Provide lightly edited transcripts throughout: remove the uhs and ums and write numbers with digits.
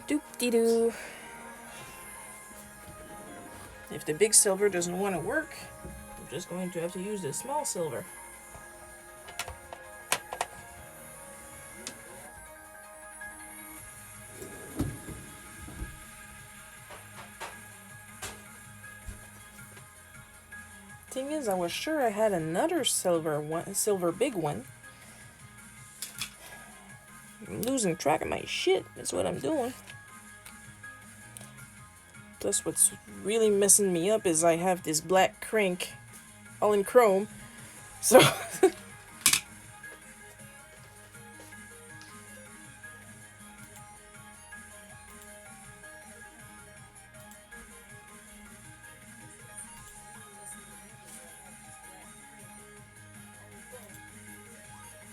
Doop-de-doo. If the big silver doesn't want to work, I'm just going to have to use the small silver. Thing is, I was sure I had another silver big one. I'm losing track of my shit. That's what I'm doing. Plus, what's really messing me up is I have this black crank, all in chrome. So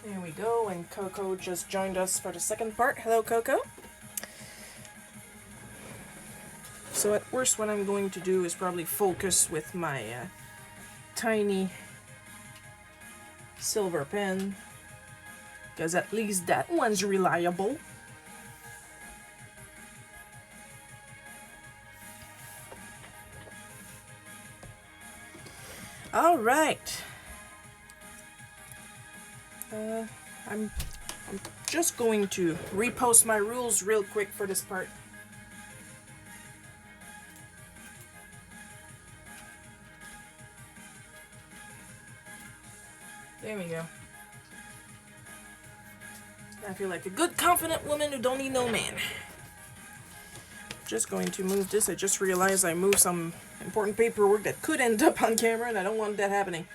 there we go, and Coco just joined us for the second part. Hello, Coco. So at worst, what I'm going to do is probably focus with my tiny silver pen, because at least that one's reliable. All right. I'm just going to repost my rules real quick for this part. There we go. I feel like a good, confident woman who don't need no man. Just going to move this. I just realized I moved some important paperwork that could end up on camera, and I don't want that happening.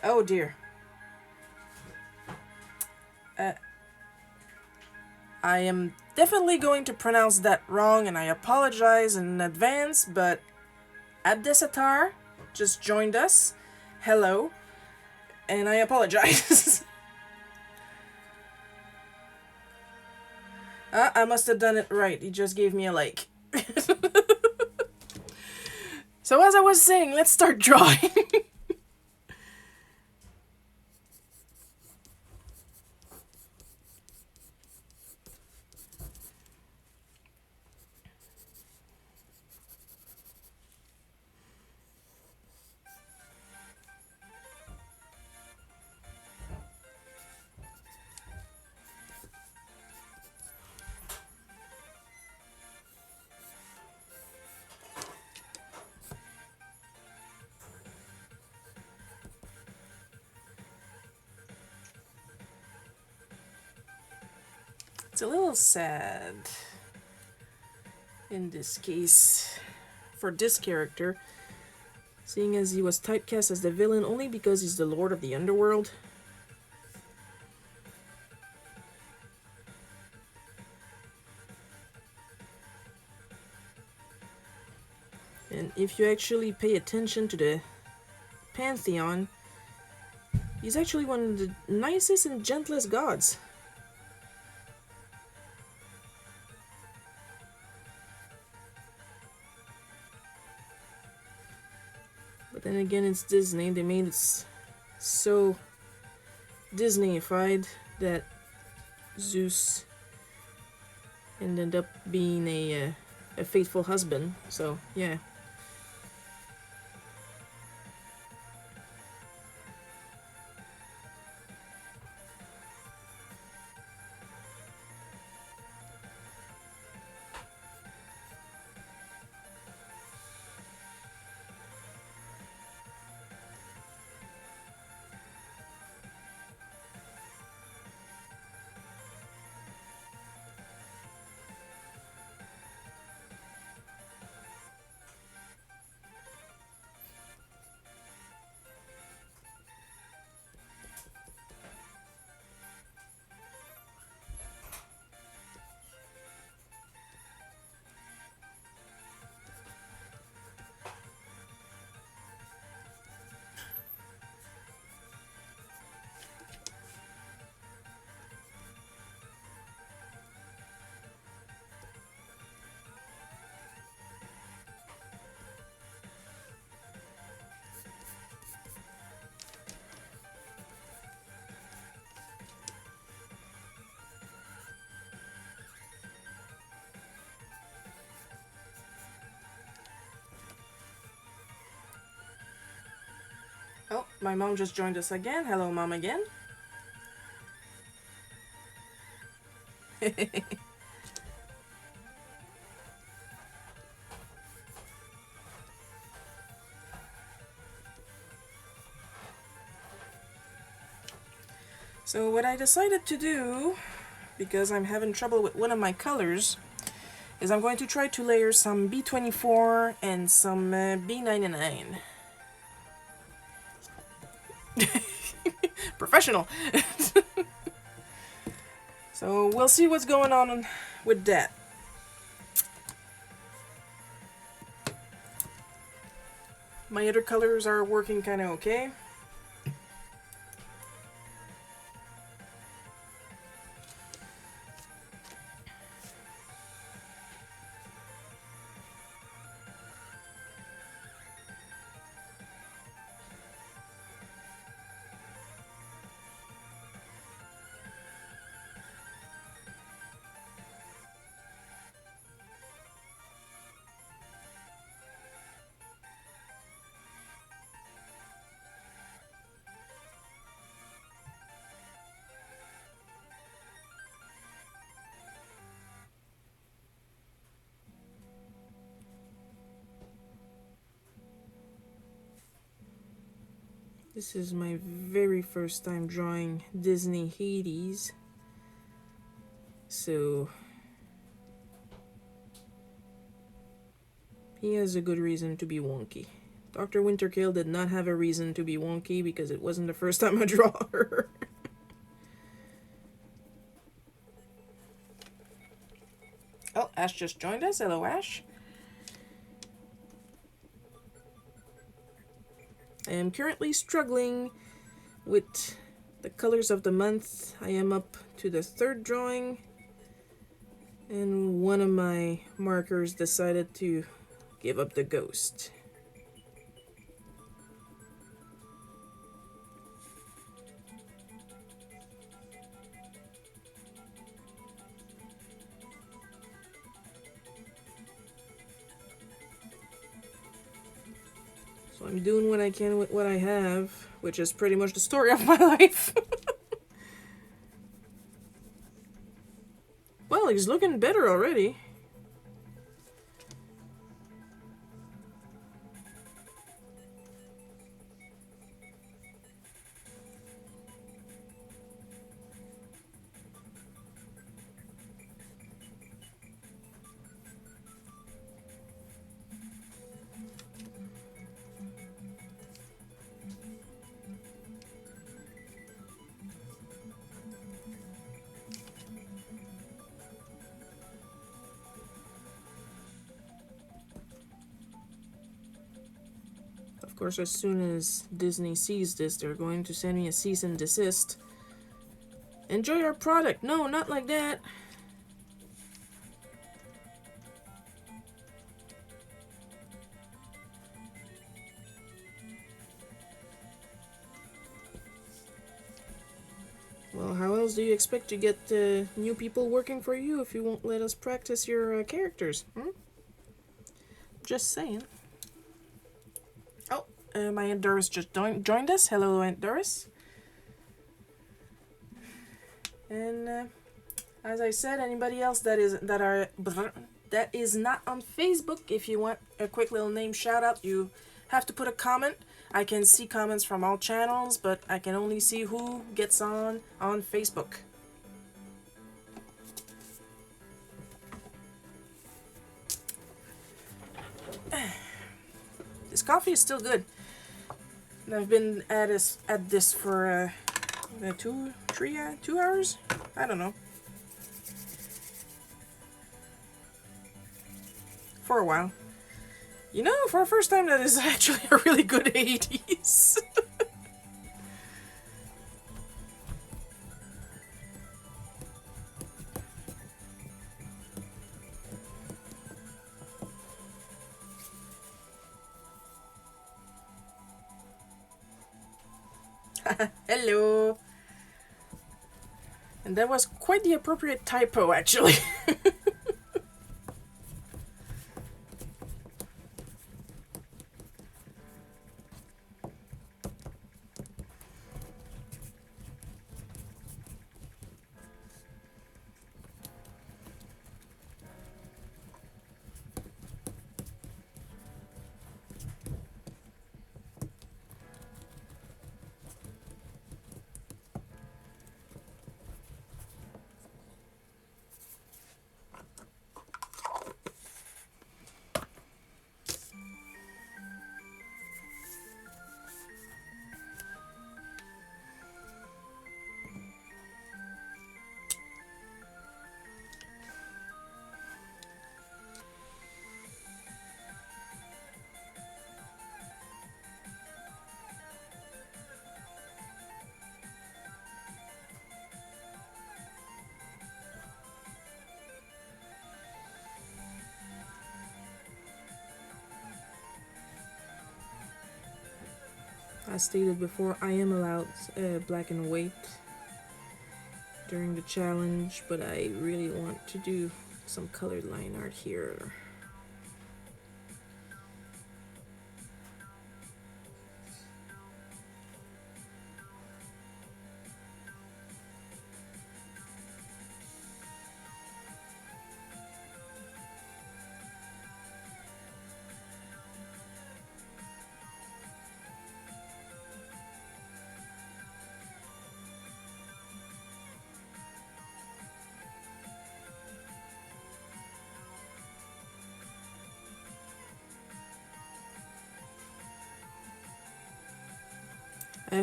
Oh dear. I am definitely going to pronounce that wrong, and I apologize in advance, but Abdesatar just joined us. Hello. And I apologize. I must have done it right. He just gave me a like. So as I was saying, let's start drawing. It's a little sad in this case for this character, seeing as he was typecast as the villain only because he's the Lord of the Underworld. And if you actually pay attention to the Pantheon, he's actually one of the nicest and gentlest gods. But then again, it's Disney. They made it so Disneyified that Zeus ended up being a faithful husband. So, yeah. Oh, my mom just joined us again. Hello, Mom, again. So what I decided to do, because I'm having trouble with one of my colors, is I'm going to try to layer some B24 and some B99. Professional! So we'll see what's going on with that. My other colors are working kind of okay. This is my very first time drawing Disney Hades, so he has a good reason to be wonky. Dr. Winterkill did not have a reason to be wonky because it wasn't the first time I draw her. Oh, Ash just joined us. Hello, Ash. I am currently struggling with the colors of the month. I am up to the third drawing, and one of my markers decided to give up the ghost. So I'm doing what I can with what I have, which is pretty much the story of my life. Well, he's looking better already. Of course, as soon as Disney sees this, they're going to send me a cease and desist. Enjoy our product. No, not like that. Well, how else do you expect to get new people working for you if you won't let us practice your characters? Just saying. Oh, my Aunt Doris just joined us. Hello, Aunt Doris. And as I said, anybody else that is not on Facebook, if you want a quick little name shout out, you have to put a comment. I can see comments from all channels, but I can only see who gets on Facebook. This coffee is still good. I've been at this for 2 hours? I don't know. For a while. You know, for a first time, that is actually a really good 80s. Hello. And that was quite the appropriate typo, actually. As stated before, I am allowed black and white during the challenge, but I really want to do some colored line art here.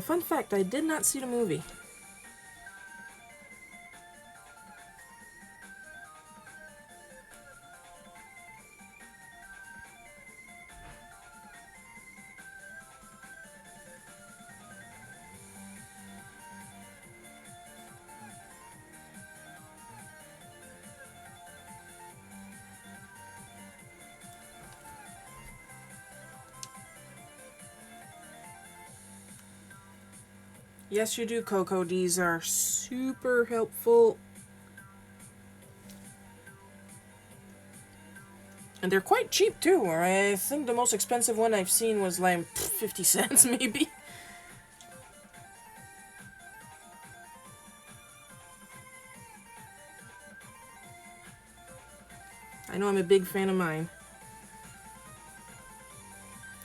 Fun fact, I did not see the movie. Yes, you do, Coco. These are super helpful. And they're quite cheap, too. I think the most expensive one I've seen was like 50 cents, maybe. I know I'm a big fan of mine.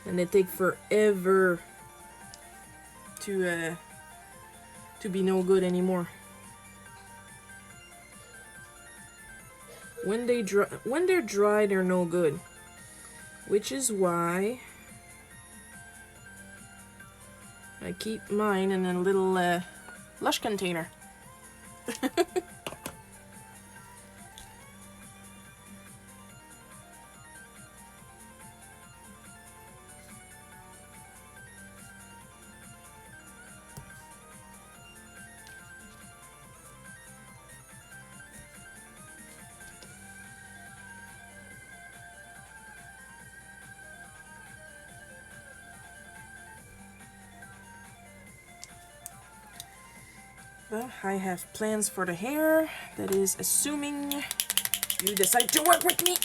And they take forever to be no good anymore. When they're dry, they're no good. Which is why I keep mine in a little Lush container. Well, I have plans for the hair. That is assuming you decide to work with me.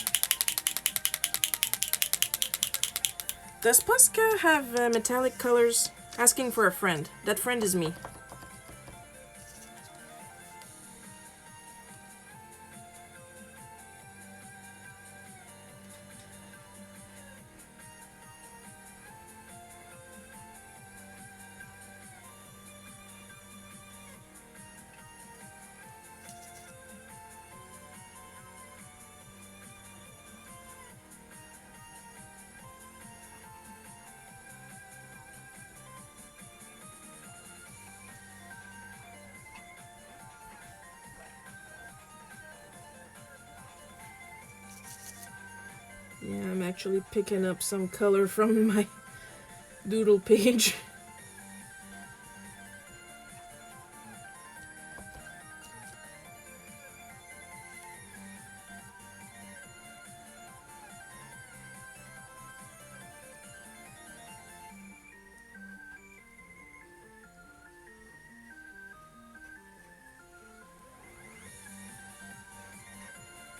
Does Posca have metallic colors? Asking for a friend. That friend is me. Yeah, I'm actually picking up some color from my doodle page.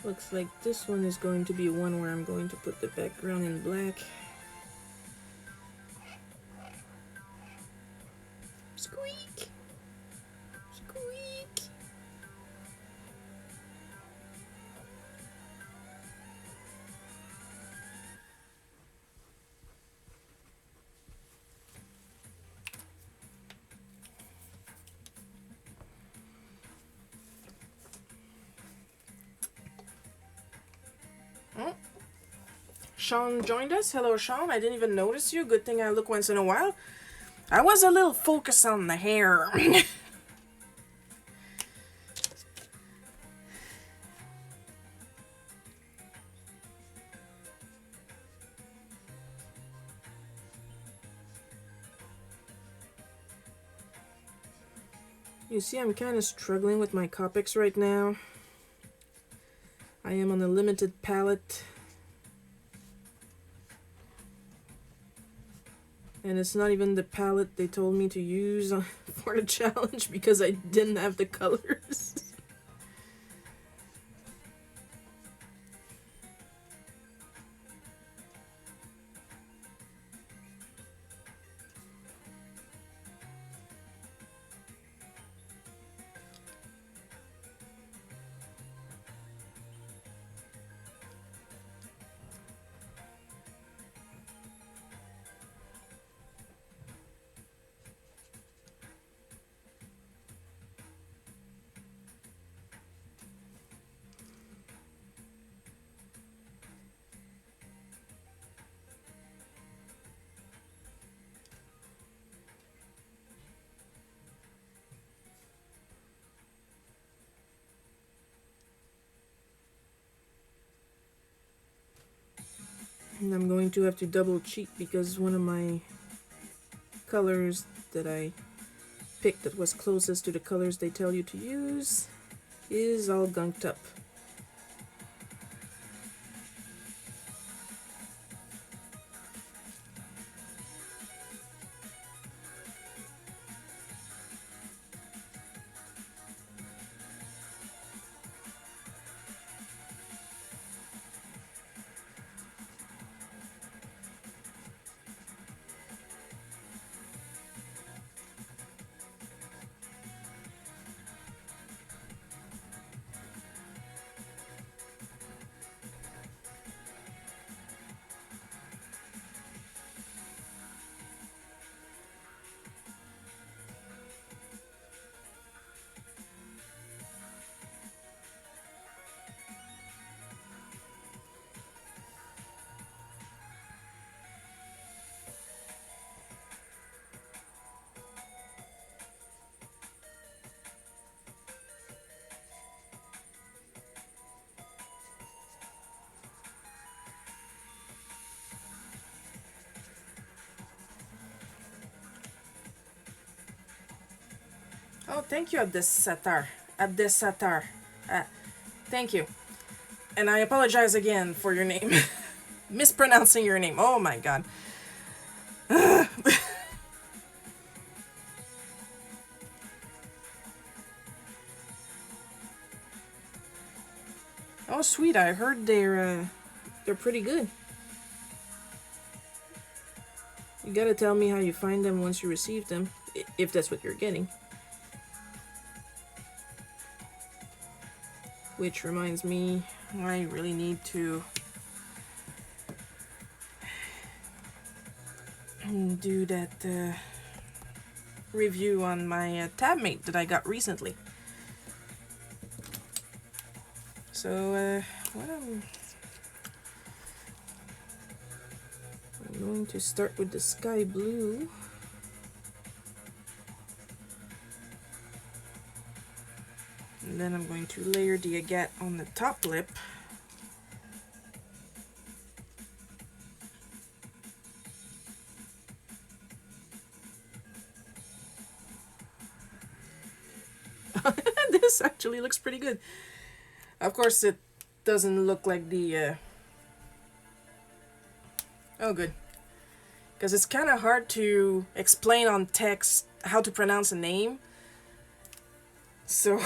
Looks like this one is going to be one where I'm going to put the background in black. Squeak! Squeak! Sean joined us. Hello, Sean. I didn't even notice you. Good thing I look once in a while. I was a little focused on the hair. You see, I'm kind of struggling with my Copics right now. I am on a limited palette. And it's not even the palette they told me to use for the challenge because I didn't have the colors. And I'm going to have to double cheat because one of my colors that I picked that was closest to the colors they tell you to use is all gunked up. Oh, thank you, Abdesatar. Abdesatar. Thank you. And I apologize again for your name. Mispronouncing your name. Oh my god. Oh, sweet. I heard they're pretty good. You gotta tell me how you find them once you receive them, if that's what you're getting. Which reminds me, I really need to do that review on my Tabmate that I got recently. So, I'm going to start with the sky blue. And then I'm going to layer the agate on the top lip. This actually looks pretty good. Of course, it doesn't look like the... Oh, good. Because it's kind of hard to explain on text how to pronounce a name. So...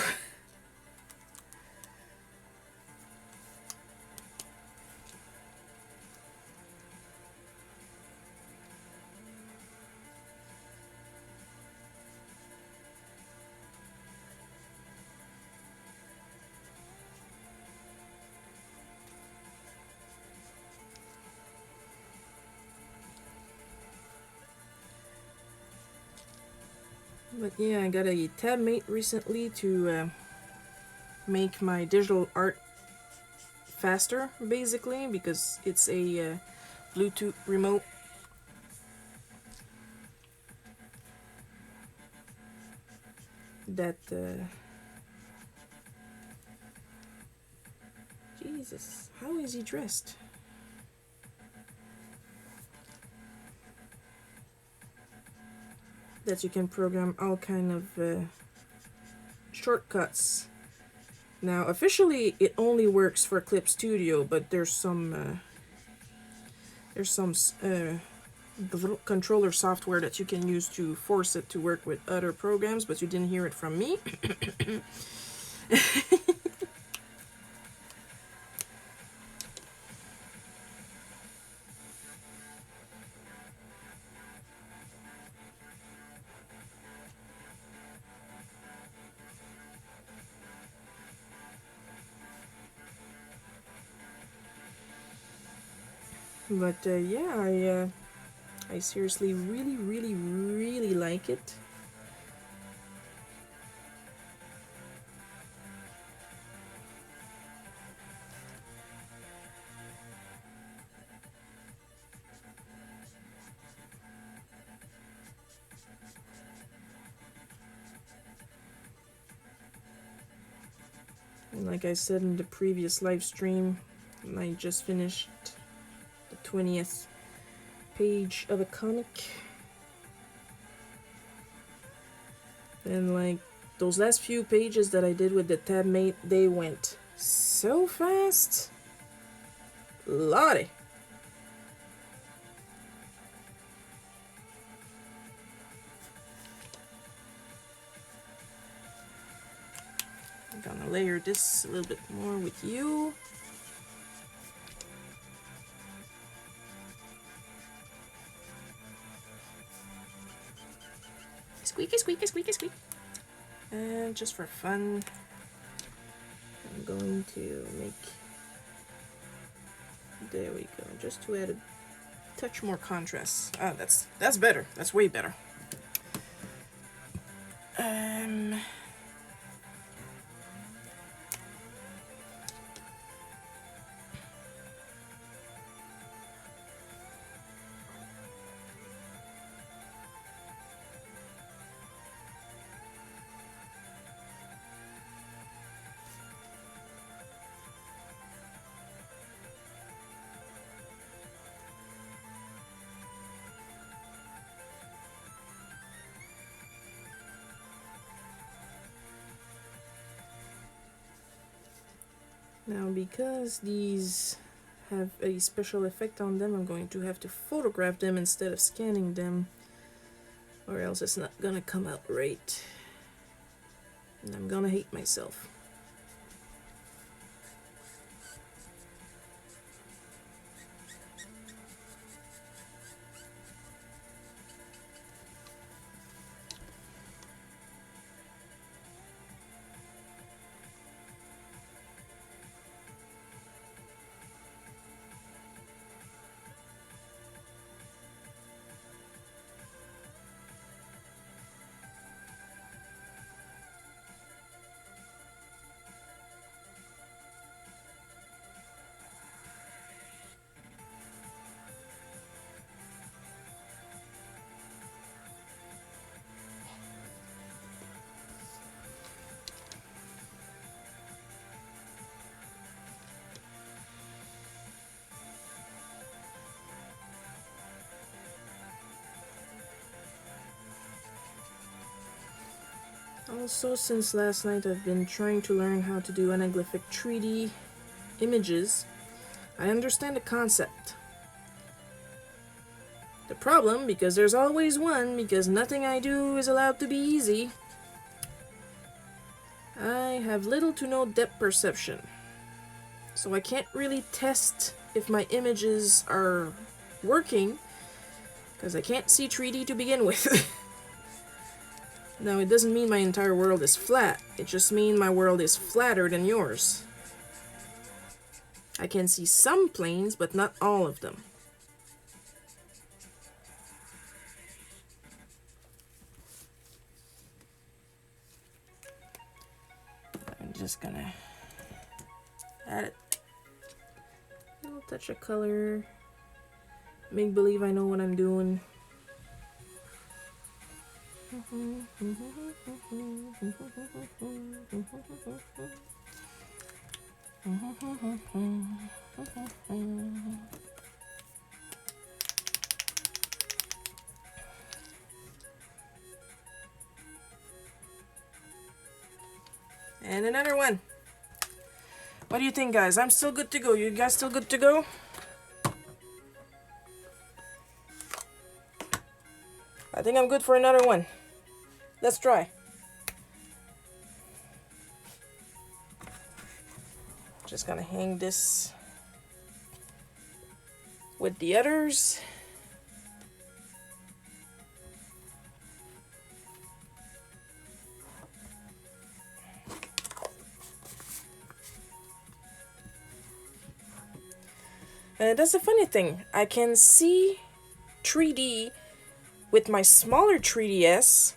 But yeah, I got a Tabmate recently to make my digital art faster, basically, because it's a Bluetooth remote. That, Jesus, how is he dressed? That you can program all kind of shortcuts. Now, officially, it only works for Clip Studio, but there's some controller software that you can use to force it to work with other programs, but you didn't hear it from me. But yeah, I seriously really like it. And like I said in the previous live stream, I just finished the 20th page of a comic. And like those last few pages that I did with the tab mate, they went so fast. Lottie. I'm gonna layer this a little bit more with you. Squeaky, squeaky, squeaky, squeak. And just for fun, I'm going to make, there we go, just to add a touch more contrast. Ah, that's better. That's way better. Now, because these have a special effect on them, I'm going to have to photograph them instead of scanning them, or else it's not gonna come out right. And I'm gonna hate myself. Also, since last night I've been trying to learn how to do anaglyphic 3D images. I understand the concept. The problem, because there's always one, because nothing I do is allowed to be easy, I have little to no depth perception. So I can't really test if my images are working, because I can't see 3D to begin with. Now, it doesn't mean my entire world is flat, it just means my world is flatter than yours. I can see some planes, but not all of them. I'm just gonna add a little touch of color, make believe I know what I'm doing. And another one. What do you think, guys? I'm still good to go. You guys still good to go? I think I'm good for another one. Let's try. Just gonna hang this with the others. And that's the funny thing. I can see 3D with my smaller 3DS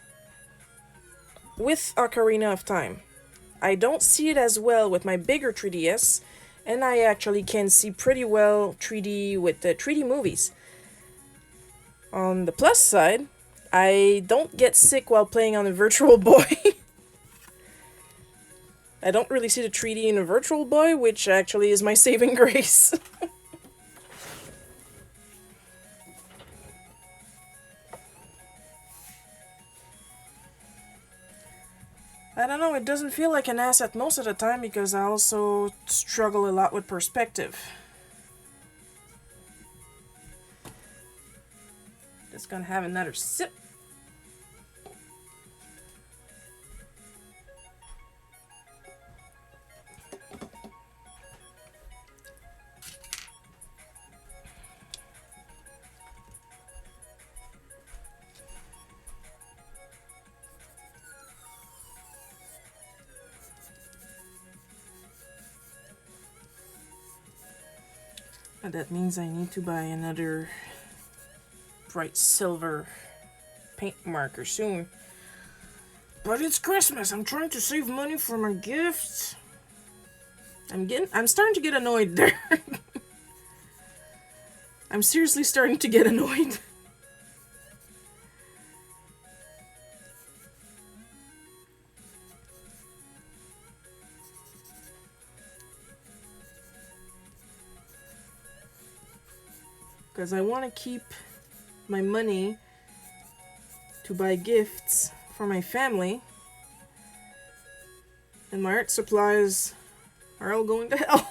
with Ocarina of Time. I don't see it as well with my bigger 3DS, and I actually can see pretty well 3D with the 3D movies. On the plus side, I don't get sick while playing on a Virtual Boy. I don't really see the 3D in a Virtual Boy, which actually is my saving grace. I don't know, it doesn't feel like an asset most of the time because I also struggle a lot with perspective. Just gonna have another sip. And that means I need to buy another bright silver paint marker soon. But it's Christmas. I'm trying to save money for my gifts. I'm starting to get annoyed there. I'm seriously starting to get annoyed. Because I want to keep my money to buy gifts for my family. And my art supplies are all going to hell.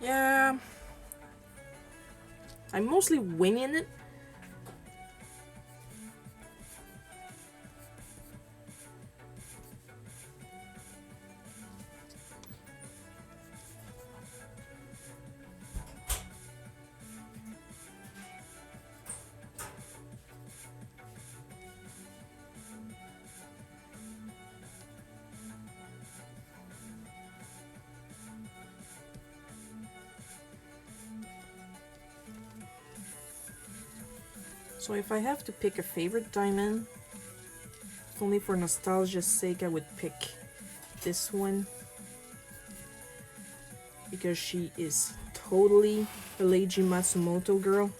Yeah, I'm mostly winging it. So if I have to pick a favorite diamond, only for nostalgia's sake I would pick this one. Because she is totally a Leiji Matsumoto girl.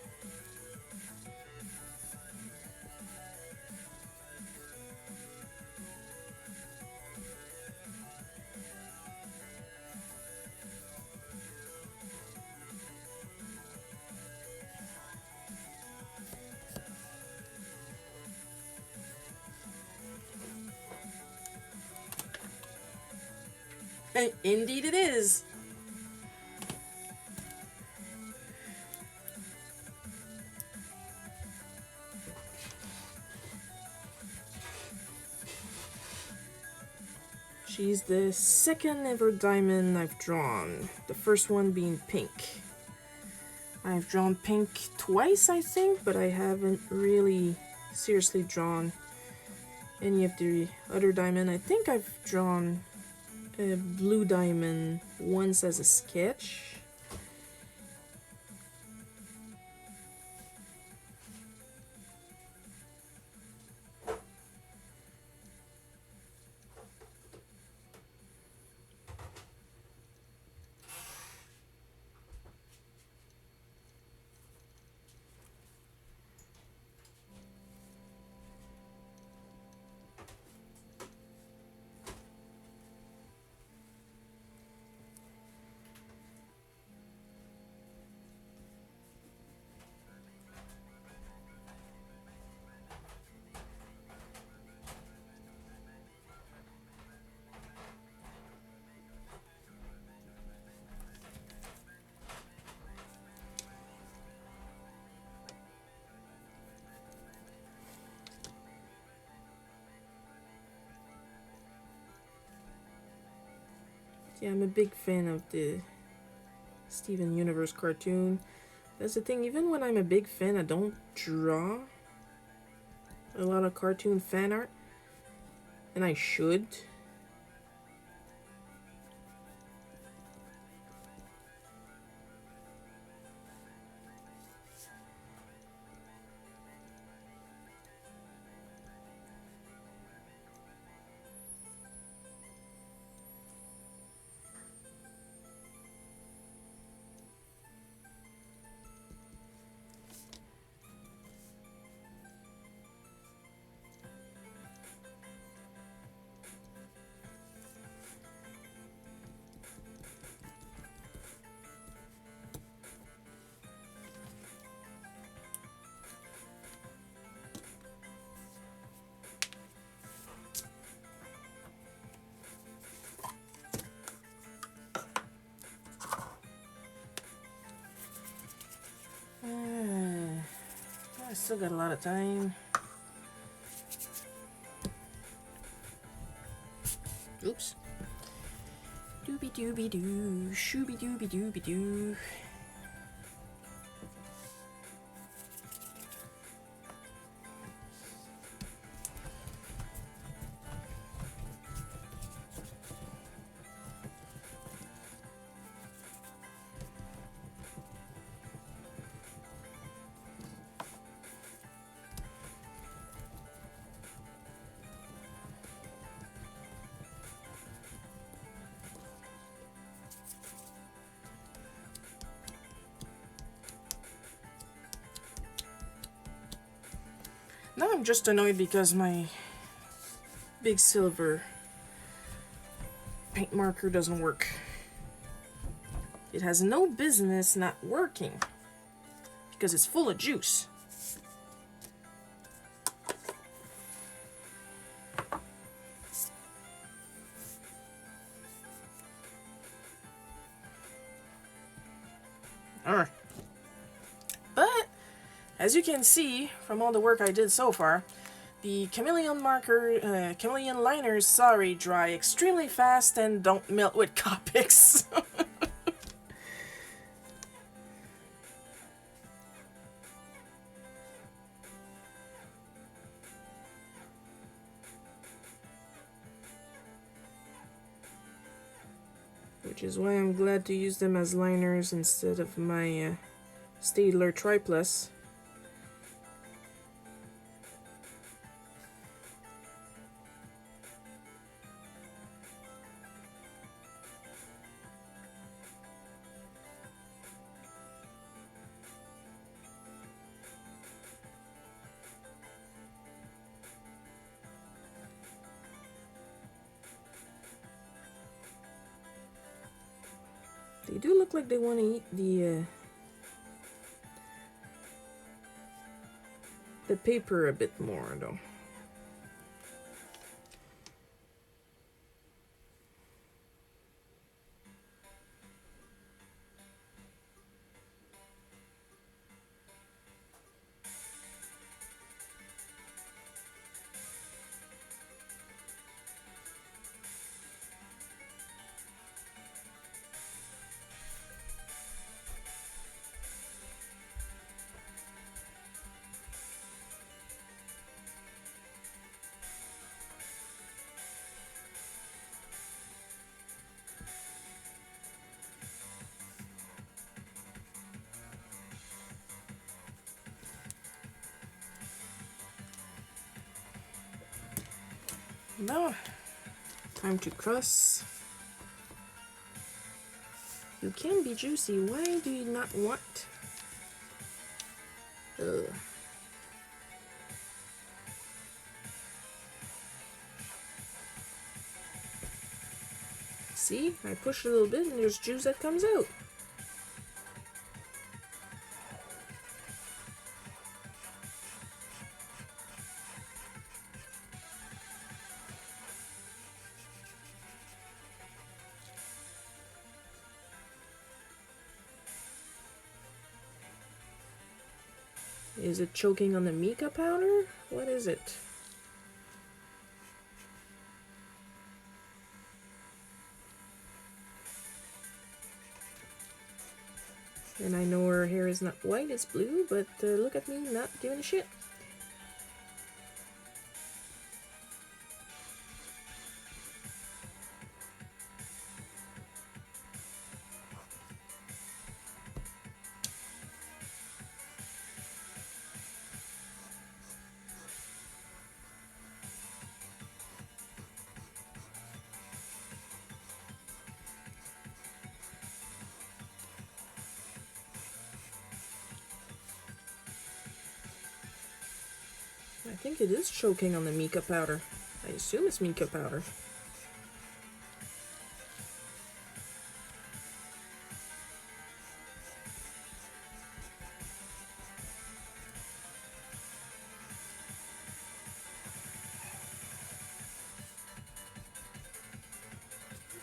Indeed it is. She's the second ever diamond I've drawn, the first one being pink. I've drawn pink twice, I think, but I haven't really seriously drawn any of the other diamond. I think I've drawn a blue diamond once as a sketch. See, I'm a big fan of the Steven Universe cartoon. That's the thing, even when I'm a big fan, I don't draw a lot of cartoon fan art. And I should. I still got a lot of time. Oops. Dooby dooby doo, shooby dooby dooby doo. Now I'm just annoyed because my big silver paint marker doesn't work. It has no business not working because it's full of juice. Alright. But as you can see from all the work I did so far, the chameleon marker, chameleon liners, sorry, dry extremely fast and don't melt with Copics. Which is why I'm glad to use them as liners instead of my Staedtler Triplus. They do look like they want to eat the paper a bit more, though. Now, time to cross. You can be juicy. Why do you not want? Ugh. See, I push a little bit and there's juice that comes out. Is it choking on the mica powder? What is it? And I know her hair is not white, it's blue, but look at me not giving a shit. I think it is choking on the mica powder. I assume it's mica powder.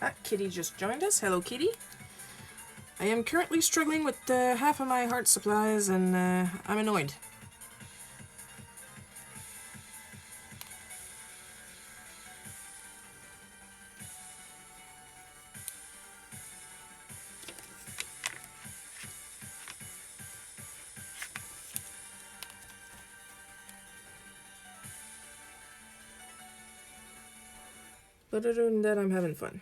Ah, Kitty just joined us. Hello, Kitty. I am currently struggling with half of my heart supplies and I'm annoyed. But other than that, I'm having fun.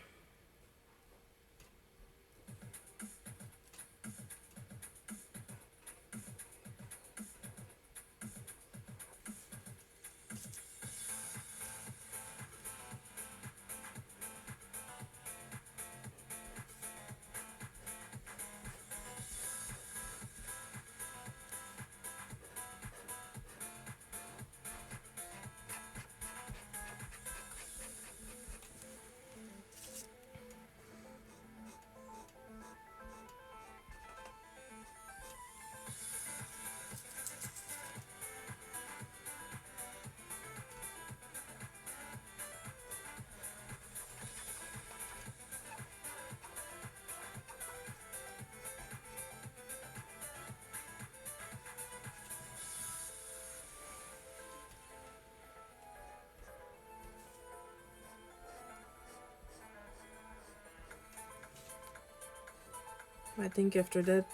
I think after that,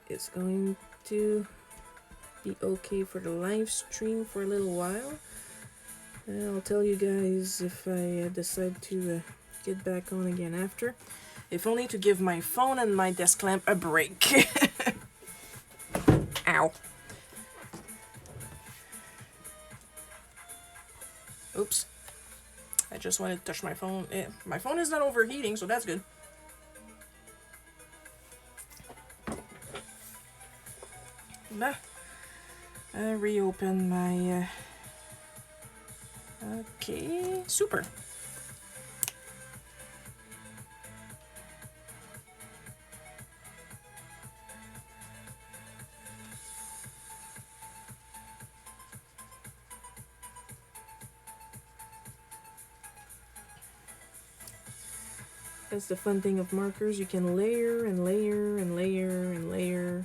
it's going to be okay for the live stream for a little while. I'll tell you guys if I decide to get back on again after. If only to give my phone and my desk lamp a break. Ow. Oops. I just wanted to touch my phone. My phone is not overheating, so that's good. Bah. Reopen my... okay, super. That's the fun thing of markers. You can layer and layer and layer and layer.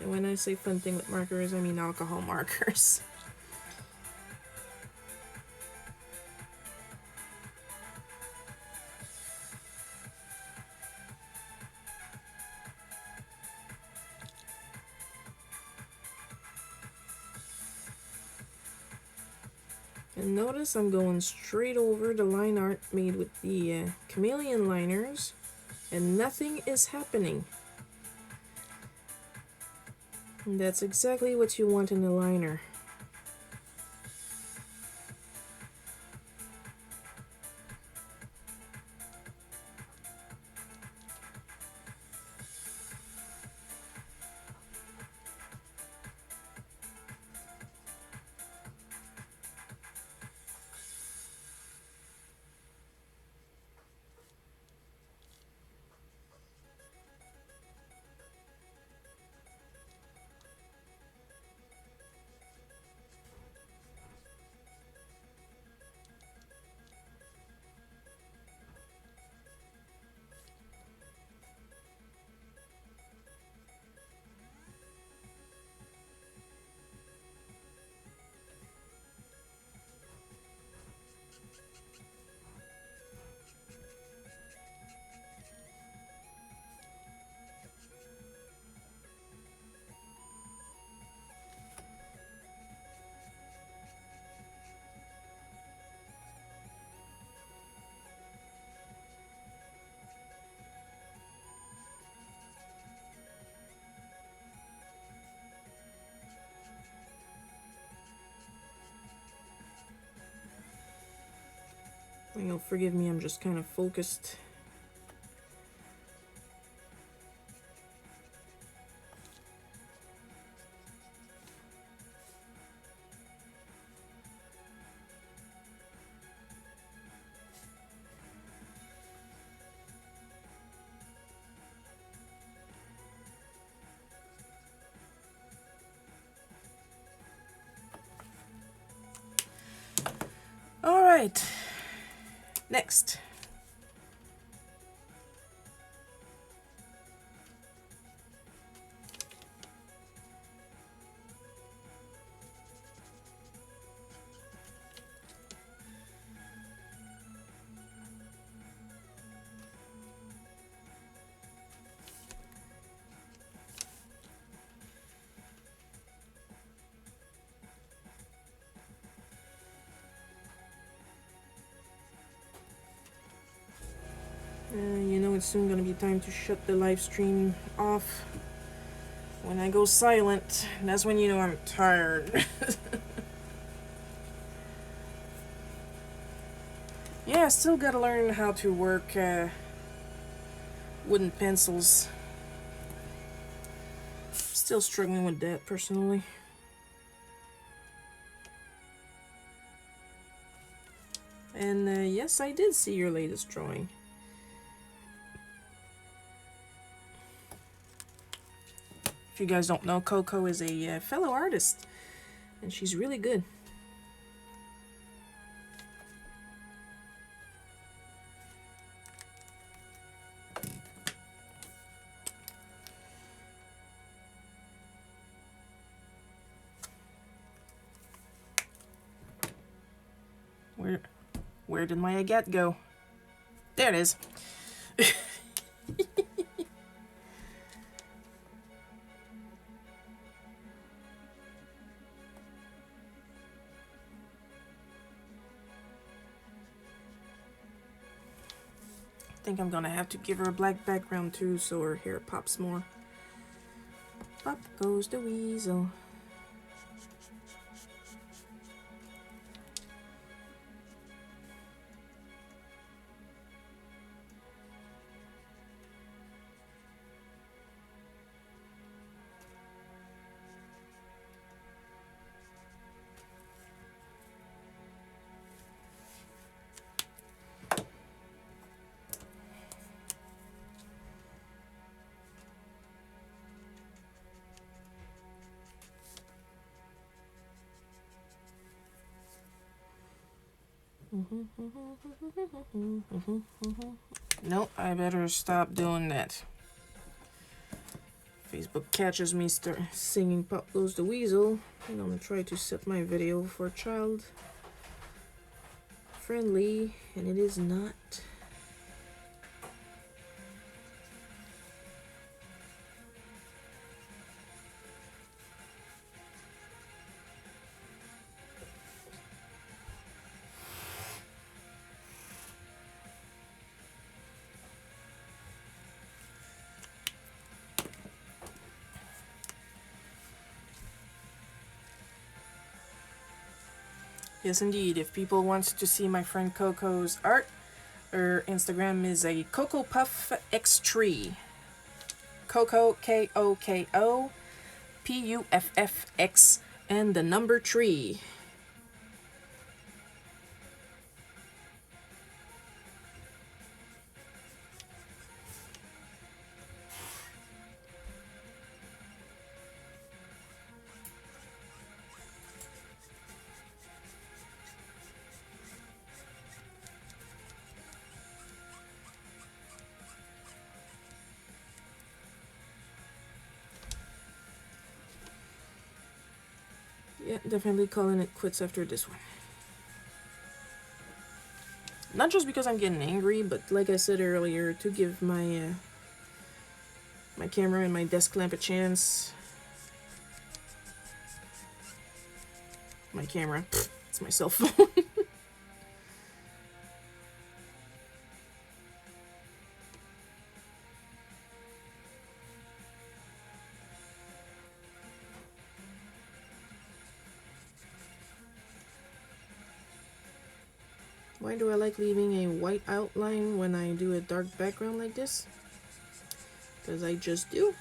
And when I say fun thing with markers, I mean alcohol markers. And notice I'm going straight over the line art made with the chameleon liners, and nothing is happening. And that's exactly what you want in a liner. You'll forgive me, I'm just kind of focused. All right, next. You know it's soon gonna be time to shut the live stream off. When I go silent, that's when you know I'm tired. Yeah, I still gotta learn how to work wooden pencils. Still struggling with that personally. And yes, I did see your latest drawing. If you guys don't know, Coco is a fellow artist, and she's really good. Where did my agate go? There it is. I think I'm gonna have to give her a black background too so her hair pops more. Up goes the weasel. Nope, I better stop doing that. Facebook catches me singing Pop Goes the Weasel, and I'm gonna try to set my video for child friendly, and it is not. Yes, indeed. If people want to see my friend Coco's art, her Instagram is a Coco Puff X Tree. Coco, Koko, Puffx, and the number 3. Yeah, definitely calling it quits after this one. Not just because I'm getting angry, but like I said earlier, to give my my camera and my desk lamp a chance. My camera, it's my cell phone. Why do I like leaving a white outline when I do a dark background like this? Because I just do.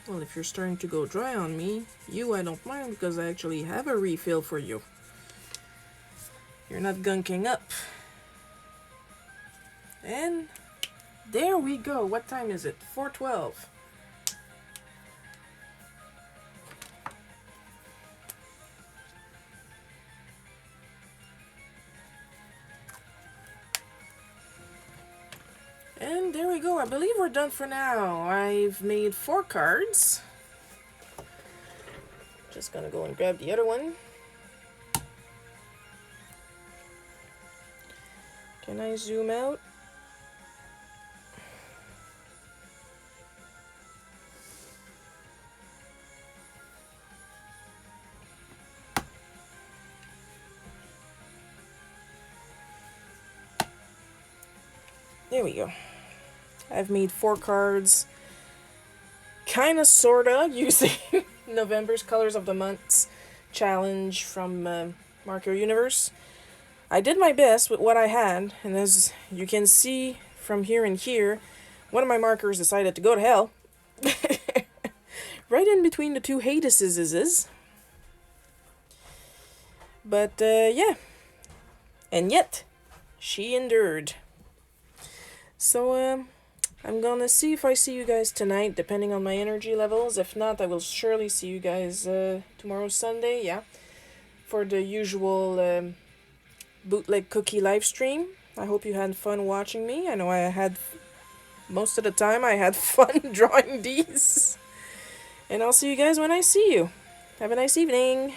Well, if you're starting to go dry on me, I don't mind because I actually have a refill for you. You're not gunking up. And there we go. What time is it? 4:12. And there we go. I believe we're done for now. I've made 4 cards. Just gonna go and grab the other one. Can I zoom out? There we go. I've made 4 cards, kinda sorta, using November's Colors of the Months challenge from Marker Universe. I did my best with what I had, and as you can see from here and here, one of my markers decided to go to hell. Right in between the 2 Hadeses. But, yeah. And yet, she endured. So, I'm gonna see if I see you guys tonight, depending on my energy levels. If not, I will surely see you guys tomorrow, Sunday, yeah, for the usual bootleg cookie live stream. I hope you had fun watching me. I know I had, most of the time, I had fun drawing these. And I'll see you guys when I see you. Have a nice evening.